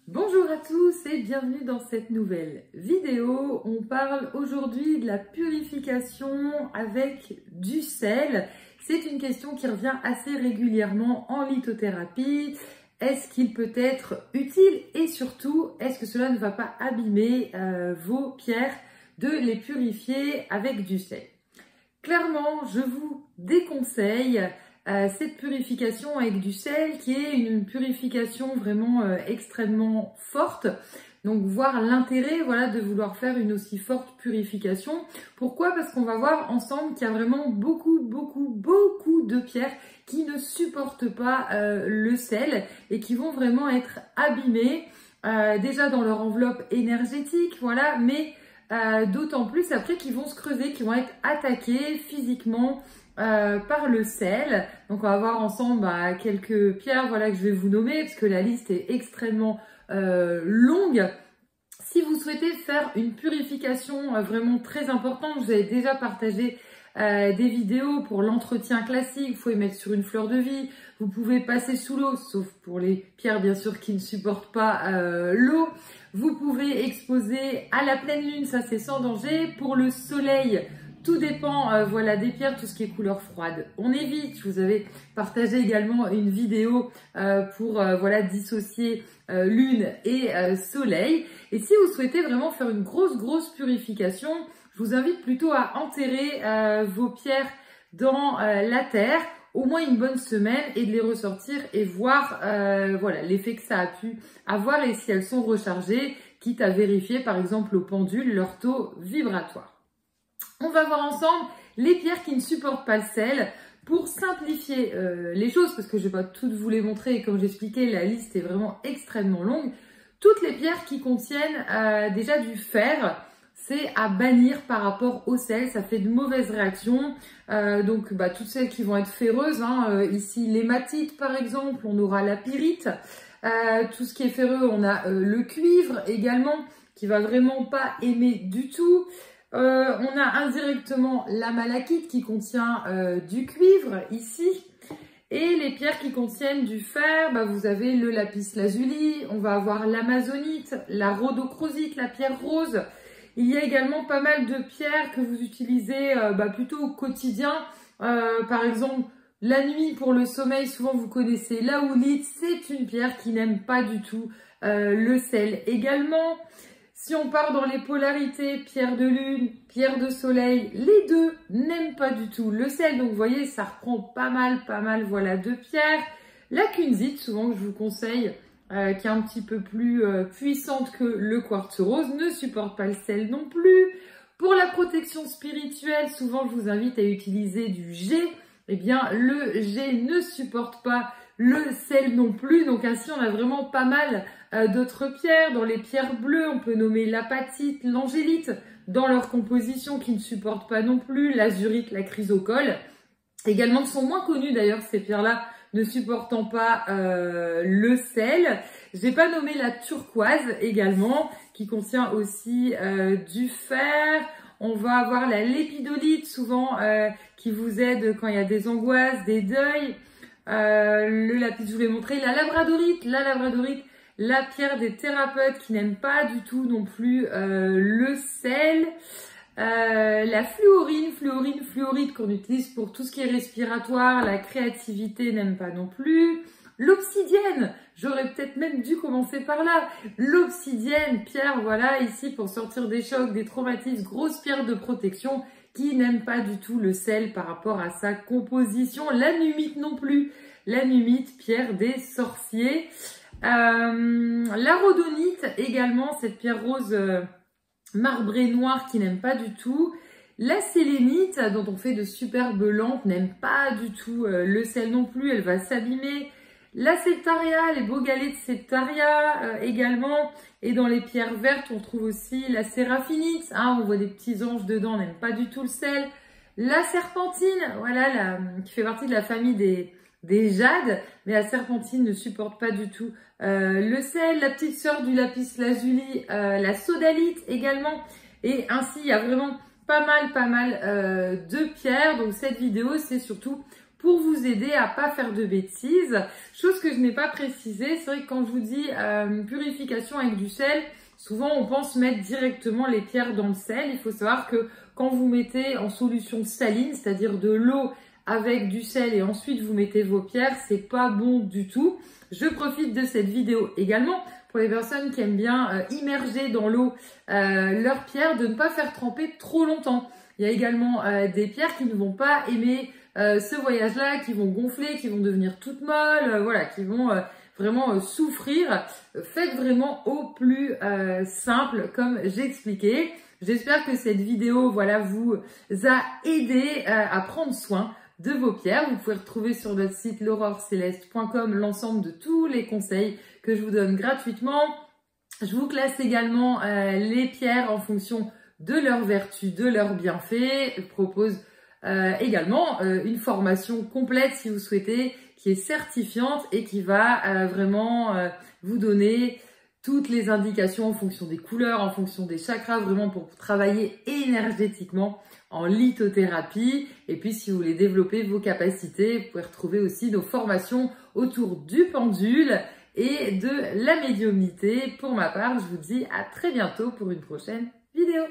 Bonjour à tous et bienvenue dans cette nouvelle vidéo. On parle aujourd'hui de la purification avec du sel. C'est une question qui revient assez régulièrement en lithothérapie. Est-ce qu'il peut être utile et surtout, est-ce que cela ne va pas abîmer vos pierres de les purifier avec du sel? Clairement, je vous déconseille cette purification avec du sel qui est une purification vraiment extrêmement forte. Donc voir l'intérêt de vouloir faire une aussi forte purification. Pourquoi? Parce qu'on va voir ensemble qu'il y a vraiment beaucoup de pierres qui ne supportent pas le sel et qui vont vraiment être abîmées déjà dans leur enveloppe énergétique, mais d'autant plus après qu'ils vont se creuser, qu'ils vont être attaqués physiquement par le sel. Donc on va voir ensemble quelques pierres que je vais vous nommer parce que la liste est extrêmement longue. Si vous souhaitez faire une purification vraiment très importante, vous avez déjà partagé des vidéos pour l'entretien classique, il faut les mettre sur une fleur de vie, vous pouvez passer sous l'eau, sauf pour les pierres bien sûr qui ne supportent pas l'eau. Vous pouvez exposer à la pleine lune, ça c'est sans danger. Pour le soleil, tout dépend des pierres, tout ce qui est couleur froide, on évite. Je vous avais partagé également une vidéo pour dissocier lune et soleil. Et si vous souhaitez vraiment faire une grosse purification, je vous invite plutôt à enterrer vos pierres dans la terre au moins une bonne semaine et de les ressortir et voir l'effet que ça a pu avoir et si elles sont rechargées, quitte à vérifier par exemple au pendule leur taux vibratoire. On va voir ensemble les pierres qui ne supportent pas le sel. Pour simplifier les choses, parce que je ne vais pas toutes vous les montrer, et comme j'expliquais, la liste est vraiment extrêmement longue. Toutes les pierres qui contiennent déjà du fer, c'est à bannir par rapport au sel, ça fait de mauvaises réactions. Donc toutes celles qui vont être ferreuses, ici l'hématite par exemple, on aura la pyrite. Tout ce qui est ferreux, on a le cuivre également, qui va vraiment pas aimer du tout. On a indirectement la malachite qui contient du cuivre ici. Et les pierres qui contiennent du fer, vous avez le lapis lazuli, on va avoir l'amazonite, la rhodochrosite, la pierre rose. Il y a également pas mal de pierres que vous utilisez plutôt au quotidien. Par exemple, la nuit pour le sommeil, souvent vous connaissez la houlite, c'est une pierre qui n'aime pas du tout le sel également. Si on part dans les polarités, pierre de lune, pierre de soleil, les deux n'aiment pas du tout le sel. Donc vous voyez, ça reprend pas mal de pierres. La kunzite, souvent que je vous conseille, qui est un petit peu plus puissante que le quartz rose, ne supporte pas le sel non plus. Pour la protection spirituelle, souvent je vous invite à utiliser du G. Eh bien, le G ne supporte pas le sel non plus. Donc ainsi, on a vraiment pas mal d'autres pierres. Dans les pierres bleues, on peut nommer l'apatite, l'angélite, dans leur composition qui ne supportent pas non plus, l'azurite, la chrysocole. Également, qui sont moins connues d'ailleurs, ces pierres-là, ne supportant pas le sel. J'ai pas nommé la turquoise également, qui contient aussi du fer. On va avoir la lépidolite, souvent qui vous aide quand il y a des angoisses, des deuils. Le lapis, je vous l'ai montré. La labradorite, la pierre des thérapeutes qui n'aiment pas du tout non plus le sel. La fluorite qu'on utilise pour tout ce qui est respiratoire, la créativité n'aime pas non plus. L'obsidienne, j'aurais peut-être même dû commencer par là. L'obsidienne, pierre, ici pour sortir des chocs, des traumatismes, grosse pierre de protection qui n'aime pas du tout le sel par rapport à sa composition. La numite non plus, la numite, pierre des sorciers. La rhodonite également, cette pierre rose marbrée noire qui n'aime pas du tout. La sélénite, dont on fait de superbes lampes, n'aime pas du tout le sel non plus, elle va s'abîmer. La septaria, les beaux galets de septaria également. Et dans les pierres vertes, on trouve aussi la séraphinite. On voit des petits anges dedans, on n'aime pas du tout le sel. La serpentine, qui fait partie de la famille des jades. Mais la serpentine ne supporte pas du tout le sel. La petite sœur du lapis lazuli, la sodalite également. Et ainsi, il y a vraiment pas mal de pierres. Donc cette vidéo, c'est surtout pour vous aider à pas faire de bêtises. Chose que je n'ai pas précisé, c'est vrai que quand je vous dis purification avec du sel, souvent on pense mettre directement les pierres dans le sel. Il faut savoir que quand vous mettez en solution saline, c'est-à-dire de l'eau avec du sel et ensuite vous mettez vos pierres, c'est pas bon du tout. Je profite de cette vidéo également pour les personnes qui aiment bien immerger dans l'eau leurs pierres, de ne pas faire tremper trop longtemps. Il y a également des pierres qui ne vont pas aimer ce voyage-là, qui vont gonfler, qui vont devenir toutes molles, voilà, qui vont vraiment souffrir. Faites vraiment au plus simple comme j'expliquais. J'espère que cette vidéo, voilà, vous a aidé à prendre soin de vos pierres. Vous pouvez retrouver sur notre site l'aurore-céleste.com l'ensemble de tous les conseils que je vous donne gratuitement. Je vous classe également les pierres en fonction de leurs vertus, de leurs bienfaits. Je propose également une formation complète si vous souhaitez, qui est certifiante et qui va vraiment vous donner toutes les indications en fonction des couleurs, en fonction des chakras, vraiment pour travailler énergétiquement en lithothérapie. Et puis, si vous voulez développer vos capacités, vous pouvez retrouver aussi nos formations autour du pendule et de la médiumnité. Pour ma part, je vous dis à très bientôt pour une prochaine vidéo.